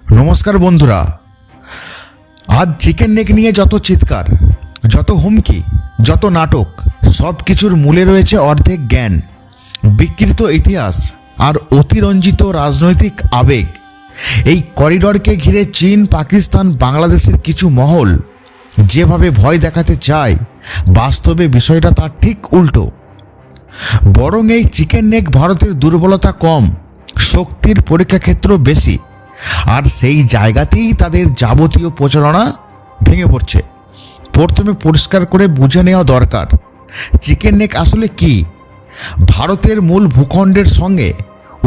নমস্কার বন্ধুরা, আজ চিকেন নেক নিয়ে যত চিৎকার, যত হুমকি, যত নাটক, সব কিছুর মূলে রয়েছে অর্ধেক জ্ঞান, বিকৃত ইতিহাস আর অতিরঞ্জিত রাজনৈতিক আবেগ। এই করিডরকে ঘিরে চীন, পাকিস্তান, বাংলাদেশের কিছু মহল যেভাবে ভয় দেখাতে চায়, বাস্তবে বিষয়টা তার ঠিক উল্টো। বরং এই চিকেন নেক ভারতের দুর্বলতা কম, শক্তির পরীক্ষাক্ষেত্র বেশি, আর সেই জায়গাতেই তাদের যাবতীয় প্রচারণা ভেঙে পড়ছে। প্রথমে পরিষ্কার করে বুঝে নেওয়া দরকার, চিকেন নেক আসলে কি। ভারতের মূল ভূখণ্ডের সঙ্গে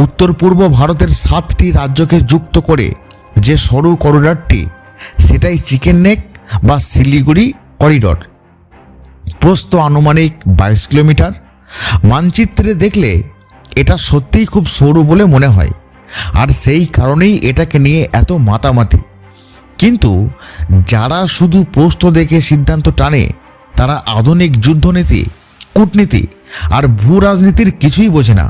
উত্তর পূর্ব ভারতের 7টি রাজ্যকে যুক্ত করে যে সরু করিডরটি, সেটাই চিকেন নেক বা শিলিগুড়ি করিডর। প্রস্থ আনুমানিক 22 কিলোমিটার। মানচিত্রে দেখলে এটা সত্যিই খুব সরু বলে মনে হয়, আর সেই কারণেই এটাকে নিয়ে এত মাতামাতি। কিন্তু যারা শুধু প্রস্থ দেখে সিদ্ধান্ত টানে, তারা আধুনিক যুদ্ধনীতি, কূটনীতি আর ভূ রাজনীতির কিছুই বোঝে না।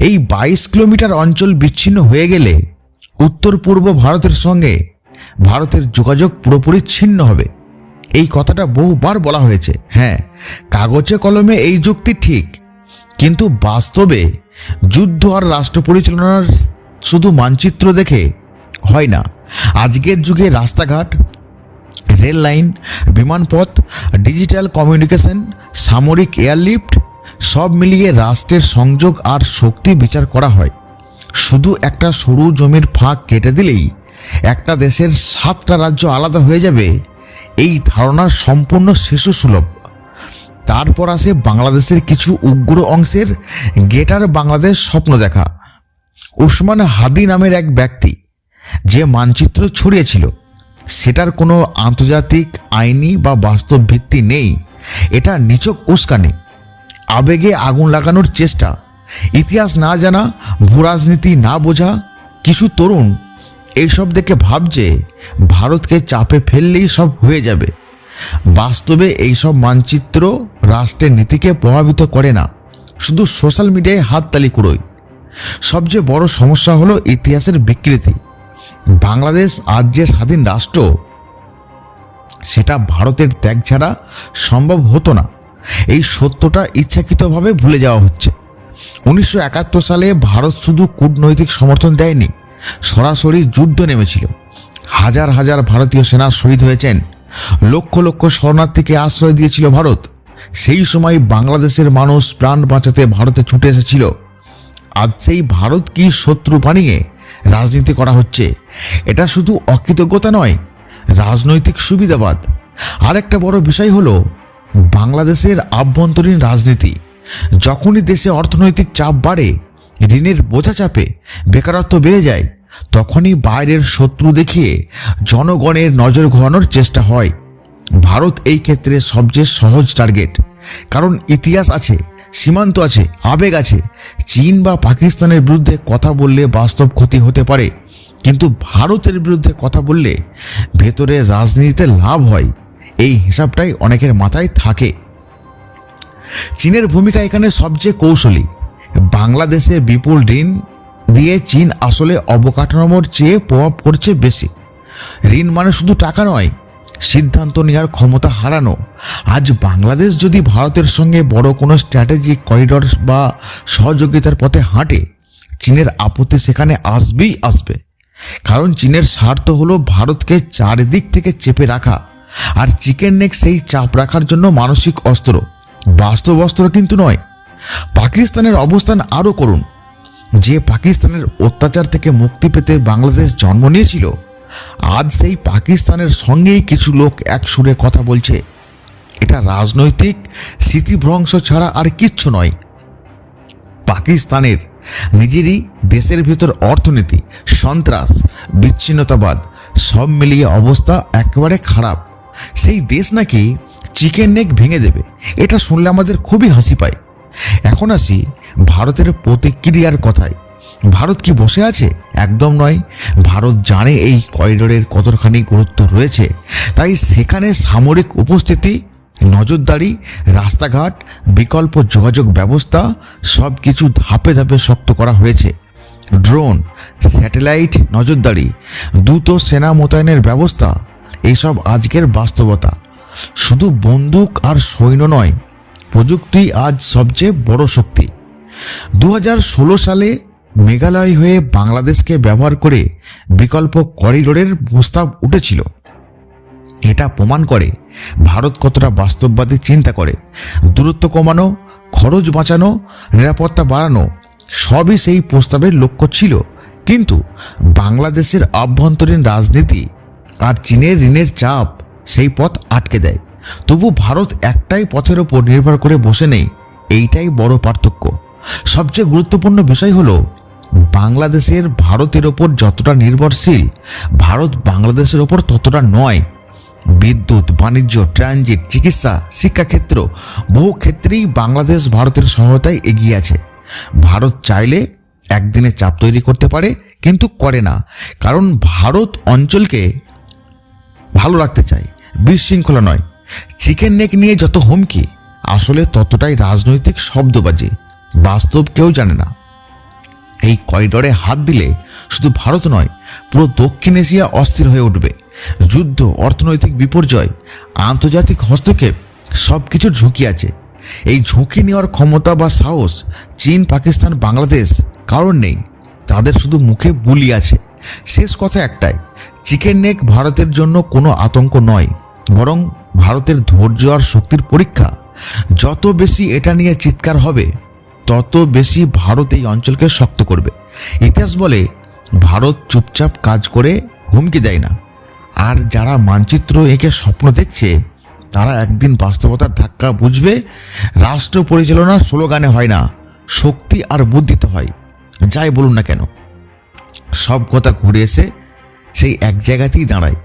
এই 22 কিলোমিটার অঞ্চল বিচ্ছিন্ন হয়ে গেলে উত্তর পূর্ব ভারতের সঙ্গে ভারতের যোগাযোগ পুরোপুরি ছিন্ন হবে। এই কথাটা বহুবার বলা হয়েছে। হ্যাঁ, কাগজে কলমে এই যুক্তি ঠিক, কিন্তু বাস্তবে যুদ্ধ আর রাষ্ট্র পরিচালনার শুধু মানচিত্র দেখে হয় না। আজকের যুগে রাস্তাঘাট, রেল লাইন, বিমানপথ, ডিজিটাল কমিউনিকেশন, সামরিক এয়ারলিফট সব মিলিয়ে রাষ্ট্রের সংযোগ আর শক্তি বিচার করা হয়। শুধু একটা সরু জমির ফাঁক কেটে দিলেই একটা দেশের 7টা রাজ্য আলাদা হয়ে যাবে, এই ধারণা সম্পূর্ণ শিশুসুলভ। তারপর আসে বাংলাদেশের কিছু উগ্র অংশের গ্রেটার বাংলাদেশ স্বপ্ন দেখা। উসমান হাদি নামের এক ব্যক্তি যে মানচিত্র ছড়িয়েছিল, সেটার কোনো আন্তর্জাতিক আইনি বা বাস্তব ভিত্তি নেই। এটা নিছক উস্কানি, আবেগে আগুন লাগানোর চেষ্টা। ইতিহাস না জানা, ভূরাজনীতি না বোঝা কিছু তরুণ এইসব দেখে ভাবছে ভারতকে চাপে ফেললেই সব হয়ে যাবে। বাস্তবে এইসব মানচিত্র রাষ্ট্রের নীতিকে প্রভাবিত করে না, শুধু সোশ্যাল মিডিয়ায় হাততালি কুড়োয়। সবচেয়ে বড় সমস্যা হলো ইতিহাসের বিকৃতি। বাংলাদেশ আজ যে স্বাধীন রাষ্ট্র, সেটা ভারতের ত্যাগ ছাড়া সম্ভব হতো না। এই সত্যটা ইচ্ছাকৃতভাবে ভুলে যাওয়া হচ্ছে। 1971 সালে ভারত শুধু কূটনৈতিক সমর্থন দেয়নি, সরাসরি যুদ্ধ নেমেছিল। হাজার হাজার ভারতীয় সেনা শহীদ হয়েছেন, লক্ষ লক্ষ শরণার্থীকে আশ্রয় দিয়েছিল ভারত। সেই সময় বাংলাদেশের মানুষ প্রাণ বাঁচাতে ভারতে ছুটে এসেছিল। আজ সেই ভারত কি শত্রু বানিয়ে রাজনীতি করা হচ্ছে। এটা শুধু অকৃতজ্ঞতা নয়, রাজনৈতিক সুবিধাবাদ। আরেকটা বড় বিষয় হলো বাংলাদেশের আভ্যন্তরীণ রাজনীতি। যখনই দেশে অর্থনৈতিক চাপ বাড়ে, ঋণের বোঝা চাপে, বেকারত্ব বেড়ে যায়, তখনই বাইরের শত্রু দেখিয়ে জনগণের নজর ঘোরানোর চেষ্টা হয়। ভারত এই ক্ষেত্রে সবচেয়ে সহজ টার্গেট, কারণ ইতিহাস আছে, সীমান্ত আছে, আবেগ আছে। চীন বা পাকিস্তানের বিরুদ্ধে কথা বললে বাস্তব ক্ষতি হতে পারে, কিন্তু ভারতের বিরুদ্ধে কথা বললে ভেতরের রাজনীতিতে লাভ হয়। এই হিসাবটাই অনেকের মাথায় থাকে। চীনের ভূমিকা এখানে সবচেয়ে কৌশলী। বাংলাদেশে বিপুল ঋণ দিয়ে চীন আসলে অবকাঠামোর চেয়ে প্রভাব করছে বেশি। ঋণ মানে শুধু টাকা নয়, সিদ্ধান্ত নেওয়ার ক্ষমতা হারানো। আজ বাংলাদেশ যদি ভারতের সঙ্গে বড় কোনো স্ট্র্যাটেজিক করিডর বা সহযোগিতার পথে হাঁটে, চীনের আপত্তি সেখানে আসবেই আসবে। কারণ চীনের স্বার্থ হলো ভারতকে চারিদিক থেকে চেপে রাখা, আর চিকেন নেক সেই চাপ রাখার জন্য মানসিক অস্ত্র, বাস্তব অস্ত্র কিন্তু নয়। পাকিস্তানের অবস্থান আরও করুন। যে পাকিস্তানের অত্যাচার থেকে মুক্তি পেতে বাংলাদেশ জন্ম নিয়েছিল, আজ সেই পাকিস্তানের সঙ্গেই কিছু লোক এক সুরে কথা বলছে। এটা রাজনৈতিক স্মৃতিভ্রংশ ছাড়া আর কিচ্ছু নয়। পাকিস্তানের নিজেরই দেশের ভেতর অর্থনীতি, সন্ত্রাস, বিচ্ছিন্নতাবাদ সব মিলিয়ে অবস্থা একেবারে খারাপ। সেই দেশ নাকি চিকেন নেক ভেঙে দেবে, এটা শুনলে আমাদের খুবই হাসি পায়। এখন আসি ভারতের প্রতিক্রিয়ার কথায়। ভারত কি বসে আছে? একদম নয়। ভারত জানে এই করিডোরের কতখানি গুরুত্ব রয়েছে, তাই সেখানে সামরিক উপস্থিতি, নজরদারি, রাস্তাঘাট, বিকল্প যোগাযোগ ব্যবস্থা সব কিছু ধাপে ধাপে শক্ত করা হয়েছে। ড্রোন, স্যাটেলাইট নজরদারি, দ্রুত সেনা মোতায়েনের ব্যবস্থা, এইসব আজকের বাস্তবতা। শুধু বন্দুক আর সৈন্য নয়, প্রযুক্তি আজ সবচেয়ে বড় শক্তি। 2016 সালে মেঘালয় হয়ে বাংলাদেশকে ব্যবহার করে বিকল্প করিডোরের প্রস্তাব উঠেছিল। এটা প্রমাণ করে ভারত কতটা বাস্তববাদী চিন্তা করে। দূরত্ব কমানো, খরচ বাঁচানো, নিরাপত্তা বাড়ানো সবই সেই প্রস্তাবের লক্ষ্য ছিল। কিন্তু বাংলাদেশের আভ্যন্তরীণ রাজনীতি আর চীনের ঋণের চাপ সেই পথ আটকে দেয়। তবু ভারত একটাই পথের ওপর নির্ভর করে বসে নেই, এইটাই বড় পার্থক্য। সবচেয়ে গুরুত্বপূর্ণ বিষয় হলো বাংলাদেশের ভারতের ওপর যতটা নির্ভরশীল, ভারত বাংলাদেশের ওপর ততটা নয়। বিদ্যুৎ, বাণিজ্য, ট্রানজিট, চিকিৎসা, শিক্ষাক্ষেত্র বহু ক্ষেত্রেই বাংলাদেশ ভারতের সহায়তায় এগিয়ে আছে। ভারত চাইলে একদিনে চাপ তৈরি করতে পারে, কিন্তু করে না, কারণ ভারত অঞ্চলকে ভালো রাখতে চায়, বিশৃঙ্খলা নয়। চিকেন নেক নিয়ে যত হুমকি, আসলে ততটাই রাজনৈতিক শব্দবাজি, বাস্তব কেউ জানে না। এই করিডোরে হাত দিলে শুধু ভারত নয়, পুরো দক্ষিণ এশিয়া অস্থির হয়ে উঠবে। যুদ্ধ, অর্থনৈতিক বিপর্যয়, আন্তর্জাতিক হস্তক্ষেপ সব কিছুর ঝুঁকি আছে। এই ঝুঁকি নেওয়ার ক্ষমতা বা সাহস চীন, পাকিস্তান, বাংলাদেশ কারণ নেই, তাদের শুধু মুখে বুলি আছে। শেষ কথা একটাই, চিকেন নেক ভারতের জন্য কোনো আতঙ্ক নয়, বরং ভারতের ধৈর্য আর শক্তির পরীক্ষা। যত বেশি এটা নিয়ে চিৎকার হবে, তত বেশি ভারত এই অঞ্চলকে শক্ত করবে। ইতিহাস বলে ভারত চুপচাপ কাজ করে হুমকি দেয় না, আর যারা মানচিত্র এঁকে স্বপ্ন দেখছে তারা একদিন বাস্তবতার ধাক্কা বুঝবে। রাষ্ট্র পরিচালনা স্লোগানে হয় না, শক্তি আর বুদ্ধিতে হয়। যাই বলুন না কেন, সব কথা ঘুরে এসে সেই এক জায়গাতেই দাঁড়ায়।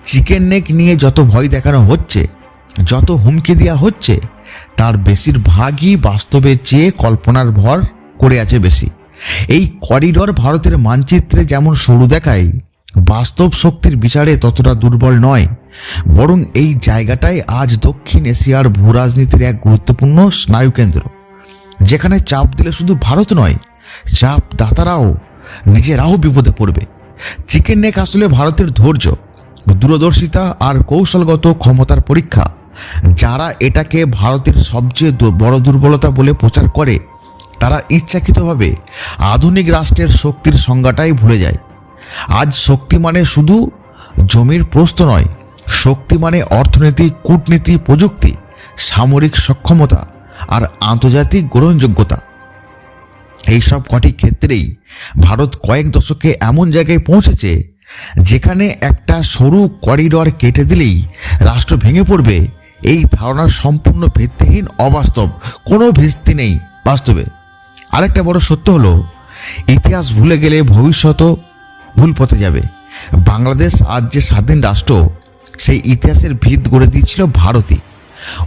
চিকেন নেক নিয়ে যত ভয় দেখানো হচ্ছে, যত হুমকি দেওয়া হচ্ছে, তার বেশিরভাগই বাস্তবের চেয়ে কল্পনার ভর করে আছে বেশি। এই করিডোর ভারতের মানচিত্রে যেমন সরু দেখায়, বাস্তব শক্তির বিচারে ততটা দুর্বল নয়, বরং এই জায়গাটাই আজ দক্ষিণ এশিয়ার ভূরাজনীতির এক গুরুত্বপূর্ণ স্নায়ুকেন্দ্র, যেখানে চাপ দিলে শুধু ভারত নয়, চাপ দাতারাও নিজেরাও বিপদে পড়বে। চিকেন নেক আসলে ভারতের ধৈর্য, দূরদর্শিতা আর কৌশলগত ক্ষমতার পরীক্ষা। যারা এটাকে ভারতের সবচেয়ে বড় দুর্বলতা বলে প্রচার করে, তারা ইচ্ছাকৃতভাবে আধুনিক রাষ্ট্রের শক্তির সংজ্ঞাটাই ভুলে যায়। আজ শক্তি মানে শুধু জমির প্রস্থ নয়, শক্তি মানে অর্থনীতি, কূটনীতি, প্রযুক্তি, সামরিক সক্ষমতা আর আন্তর্জাতিক গ্রহণযোগ্যতা। এইসব কটি ক্ষেত্রেই ভারত কয়েক দশকে এমন জায়গায় পৌঁছেছে যেখানে একটা সরু করিডোর কেটে দিলেই রাষ্ট্র ভেঙে পড়বে। এই ধারণা সম্পূর্ণ ভিত্তিহীন, অবাস্তব, কোনো ভিত্তি নেই বাস্তবে। আরেকটা বড় সত্য হলো, ইতিহাস ভুলে গেলে ভবিষ্যৎও ভুল পথে যাবে। বাংলাদেশ আজ যে স্বাধীন রাষ্ট্র, সেই ইতিহাসের ভিত গড়ে দিয়েছিল ভারতই।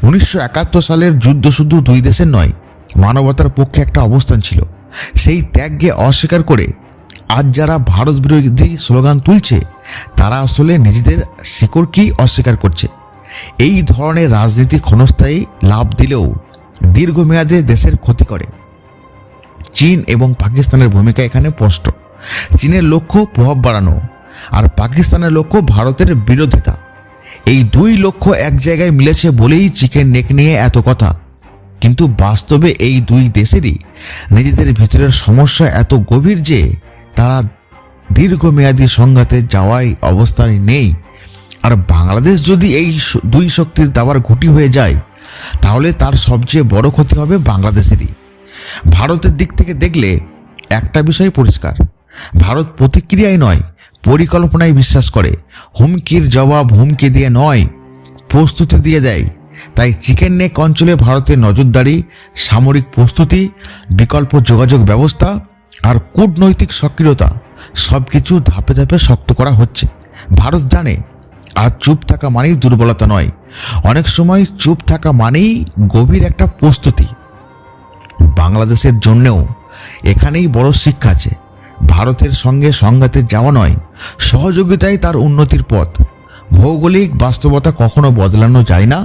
1971 সালের যুদ্ধ শুধু দুই দেশের নয়, মানবতার পক্ষে একটা অবস্থান ছিল। সেই ত্যাগকে অস্বীকার করে আজ যারা ভারত বিরোধী স্লোগান তুলছে, তারা আসলে নিজেদের শিকড়কেই অস্বীকার করছে। এই ধরনের রাজনীতি ক্ষণস্থায়ী লাভ দিলেও দীর্ঘমেয়াদে দেশের ক্ষতি করে। চীন এবং পাকিস্তানের ভূমিকা এখানে স্পষ্ট। চীনের লক্ষ্য প্রভাব বাড়ানো, আর পাকিস্তানের লক্ষ্য ভারতের বিরোধিতা। এই দুই লক্ষ্য এক জায়গায় মিলেছে বলেই চিকেন নেক নিয়ে এত কথা। কিন্তু বাস্তবে এই দুই দেশেরই নিজেদের ভিতরের সমস্যা এত গভীর যে তারা দীর্ঘমেয়াদী সংঘাতে যাওয়াই অবস্থায় নেই। আর বাংলাদেশ যদি এই দুই শক্তির দাবার ঘুঁটি হয়ে যায়, তাহলে তার সবচেয়ে বড় ক্ষতি হবে বাংলাদেশেরই। ভারতের দিক থেকে দেখলে একটা বিষয় পরিষ্কার, ভারত প্রতিক্রিয়ায় নয়, পরিকল্পনায় বিশ্বাস করে। হুমকির জবাব হুমকি দিয়ে নয়, প্রস্তুতি দিয়ে দেয়। তাই চিকেন নেক অঞ্চলে ভারতের নজরদারি, সামরিক প্রস্তুতি, বিকল্প যোগাযোগ ব্যবস্থা আর কূটনৈতিক সক্রিয়তা সব কিছু ধাপে ধাপে শক্ত করা হচ্ছে। ভারত জানে, আর চুপ থাকা মানেই দুর্বলতা নয়, অনেক সময় চুপ থাকা মানেই গভীর একটা প্রস্তুতি। বাংলাদেশের জন্যেও এখানেই বড় শিক্ষা আছে। ভারতের সঙ্গে সংঘাতে যাওয়া নয়, সহযোগিতাই তার উন্নতির পথ। ভৌগোলিক বাস্তবতা কখনো বদলানো যায় না।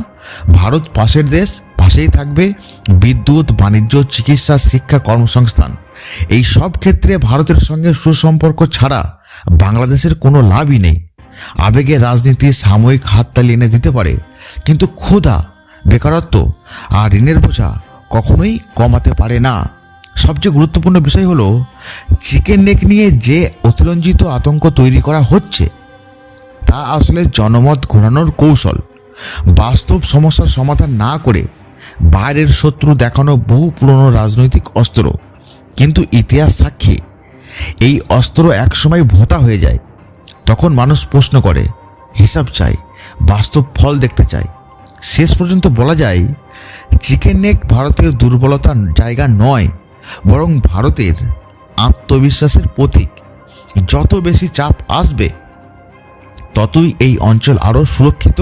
ভারত পাশের দেশ, পাশেই থাকবে বিদ্যুৎ, বাণিজ্য, চিকিৎসা, শিক্ষা, কর্মসংস্থান। এই সব ক্ষেত্রে ভারতের সঙ্গে সুসম্পর্ক ছাড়া বাংলাদেশের কোনো লাভই নেই। আবেগে রাজনীতি সাময়িক হাততালি এনে দিতে পারে, কিন্তু ক্ষুধা, বেকারত্ব আর ঋণের বোঝা কখনোই কমাতে পারে না। সবচেয়ে গুরুত্বপূর্ণ বিষয় হলো, চিকেন নেক নিয়ে যে অতিরঞ্জিত আতঙ্ক তৈরি করা হচ্ছে তা আসলে জনমত ঘোরানোর কৌশল। বাস্তব সমস্যার সমাধান না করে বাইরের শত্রু দেখানো বহু পুরনো রাজনৈতিক অস্ত্র। কিন্তু ইতিহাস সাক্ষী, এই অস্ত্র একসময় ভোঁতা হয়ে যায়। তখন মানুষ প্রশ্ন করে, হিসাব চাই, বাস্তব ফল দেখতে চায়। শেষ পর্যন্ত বলা যায়, চিকেন নেক ভারতের দুর্বলতার জায়গা নয়, বরং ভারতের আত্মবিশ্বাসের প্রতীক। যত বেশি চাপ আসবে ততই এই অঞ্চল আরও সুরক্ষিত,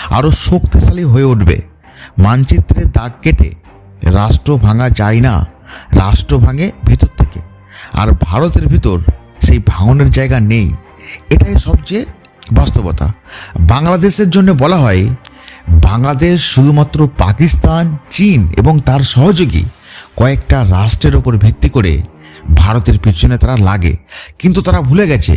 আরও শক্তিশালী হয়ে উঠবে। মানচিত্রে দাগ কেটে রাষ্ট্র ভাঙা যায় না, রাষ্ট্র ভাঙে ভিতর থেকে। আর ভারতের ভিতর সেই ভাঙনের জায়গা নেই, এটাই সবচেয়ে বাস্তবতা। বাংলাদেশের জন্য বলা হয়, বাংলাদেশ শুধুমাত্র পাকিস্তান, চীন এবং তার সহযোগী কয়েকটা রাষ্ট্রের ওপর ভিত্তি করে ভারতের পিছনে তারা লাগে। কিন্তু তারা ভুলে গেছে,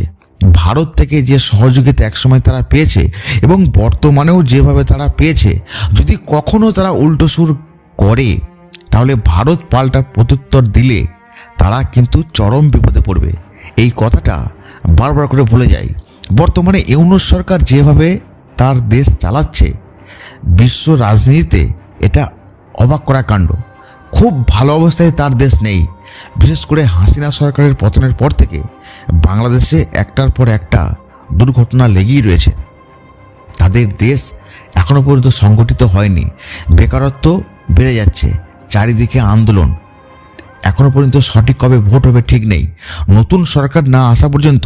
ভারত থেকে যে সহযোগিতা একসময় তারা পেয়েছে এবং বর্তমানেও যেভাবে তারা পেয়েছে, যদি কখনো তারা উল্টো সুর করে তাহলে ভারত পাল্টা প্রত্যুত্তর দিলে তারা কিন্তু চরম বিপদে পড়বে। এই কথাটা বারবার করে ভুলে যায়। বর্তমানে ইউনূস সরকার যেভাবে তার দেশ চালাচ্ছে, বিশ্ব রাজনীতিতে এটা অবাক করা কাণ্ড। খুব ভালো অবস্থায় তার দেশ নেই। বিশেষ করে হাসিনা সরকারের পতনের পর থেকে বাংলাদেশে একটার পর একটা দুর্ঘটনা লেগেই রয়েছে। তাদের দেশ এখনো পর্যন্ত সংগঠিত হয়নি, বেকারত্ব বেড়ে যাচ্ছে, চারিদিকে আন্দোলন। এখনো পর্যন্ত সঠিক কবে ভোট হবে ঠিক নেই। নতুন সরকার না আসা পর্যন্ত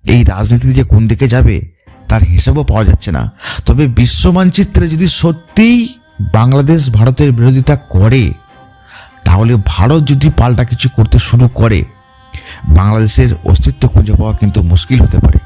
এই রাজনীতি যে কোন দিকে যাবে তার হিসাবও পাওয়া যাচ্ছে না। তবে বিশ্ব মানচিত্রে যদি সত্যিই বাংলাদেশ ভারতের বিরোধিতা করে, তাহলে ভারত যদি পাল্টা কিছু করতে শুরু করে, বাংলাদেশের অস্তিত্ব খুঁজে পাওয়া কিন্তু মুশকিল হতে পারে।